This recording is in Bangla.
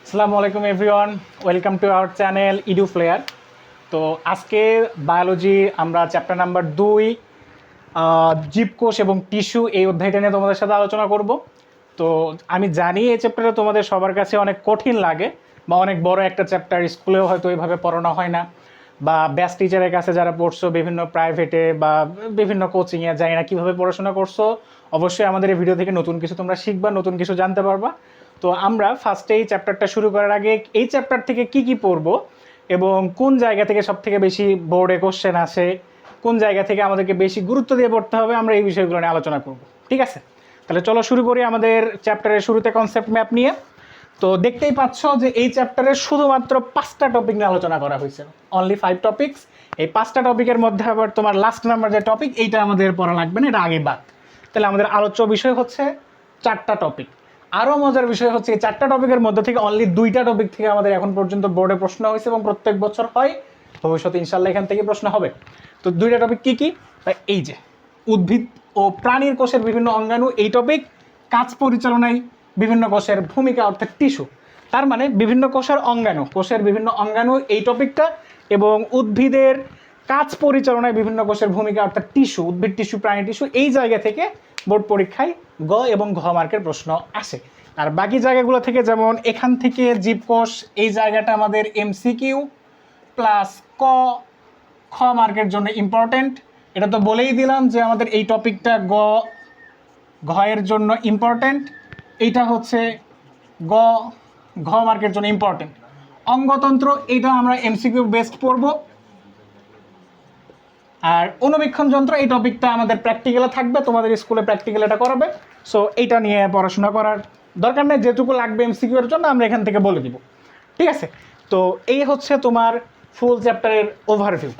আসসালামু আলাইকুম everyone, welcome to our channel Edu Flair. তো আজকে বায়োলজি আমরা চ্যাপ্টার নাম্বার 2 জীবকোষ এবং টিস্যু এই অধ্যায়টা নিয়ে তোমাদের সাথে আলোচনা করব। তো আমি জানি এই চ্যাপ্টারটা তোমাদের সবার কাছে অনেক কঠিন লাগে বা অনেক বড় একটা চ্যাপ্টার, স্কুলেও হয়তো এইভাবে পড়ানো হয় না, বা ব্যাস টিচারের কাছে যারা পড়ছো বিভিন্ন প্রাইভেটে বা বিভিন্ন কোচিংয়ে, জানি না কীভাবে পড়াশোনা করছো। অবশ্যই আমাদের এই ভিডিও থেকে নতুন কিছু তোমরা শিখবা, নতুন কিছু জানতে পারবা। তো আমরা ফার্স্টে এই চ্যাপ্টারটা শুরু করার আগে এই চ্যাপ্টার থেকে কি কি পড়বো এবং কোন জায়গা থেকে সব থেকে বেশি বোর্ডে কোশ্চেন আসে, কোন জায়গা থেকে আমাদেরকে বেশি গুরুত্ব দিয়ে পড়তে হবে, আমরা এই বিষয়গুলো নিয়ে আলোচনা করব। ঠিক আছে, তাহলে চলো শুরু করি আমাদের চ্যাপ্টারের শুরুতে কনসেপ্ট ম্যাপ নিয়ে। তো দেখতেই পাচ্ছ যে এই চ্যাপ্টারে শুধুমাত্র 5টা টপিক নিয়ে আলোচনা করা হয়েছে, অনলি 5 টপিকস। এই 5টা টপিকের মধ্যে আবার তোমার লাস্ট নাম্বার যে টপিক, এইটা আমাদের পড়া লাগবে না, এটা আগে বাদ। তাহলে আমাদের আলোচ্য বিষয় হচ্ছে 4টা টপিক। আরও মজার বিষয় হচ্ছে এই 4টা টপিকের মধ্যে থেকে অনলি 2টা টপিক থেকে আমাদের এখন পর্যন্ত বোর্ডে প্রশ্ন হয়েছে এবং প্রত্যেক বছর হয়, ভবিষ্যতে ইনশাল্লাহ এখান থেকে প্রশ্ন হবে। তো 2টা টপিক কী কী? এই যে উদ্ভিদ ও প্রাণীর কোষের বিভিন্ন অঙ্গাণু, এই টপিক। কাজ পরিচালনায় বিভিন্ন কোষের ভূমিকা অর্থাৎ টিস্যু, তার মানে বিভিন্ন কোষের অঙ্গাণু, কোষের বিভিন্ন অঙ্গাণু এই টপিকটা। এবং উদ্ভিদের কাজ পরিচালনায় বিভিন্ন কোষের ভূমিকা অর্থাৎ টিস্যু, উদ্ভিদ টিস্যু, প্রাণী টিস্যু, এই জায়গা থেকে বোর্ড পরীক্ষায় গ এবং ঘ মার্কের প্রশ্ন আসে। আর বাকি জায়গাগুলো থেকে, যেমন এখান থেকে জীবকোষ, এই জায়গাটা আমাদের এমসিকিউ প্লাস ক খ মার্কের জন্য ইম্পর্টেন্ট। এটা তো বলেই দিলাম যে আমাদের এই টপিকটা ঘ এর জন্য ইম্পর্টেন্ট, এইটা হচ্ছে ঘ মার্কের জন্য ইম্পর্টেন্ট। অঙ্গতন্ত্র, এইটা আমরা এমসিকিউ বেসড পড়ব। আর অনুবীক্ষণ যন্ত্র, এই টপিকটা আমাদের প্র্যাকটিক্যালে থাকবে, তোমাদের স্কুলে প্র্যাকটিক্যাল এটা করাবে। সো এইটা নিয়ে পড়াশোনা করার দরকার নেই, যেটুকু লাগবে এমসিকিউ এর জন্য আমরা এখান থেকে বলে দিব। ঠিক আছে, তো এই হচ্ছে তোমার ফুল চ্যাপ্টারের ওভারভিউ।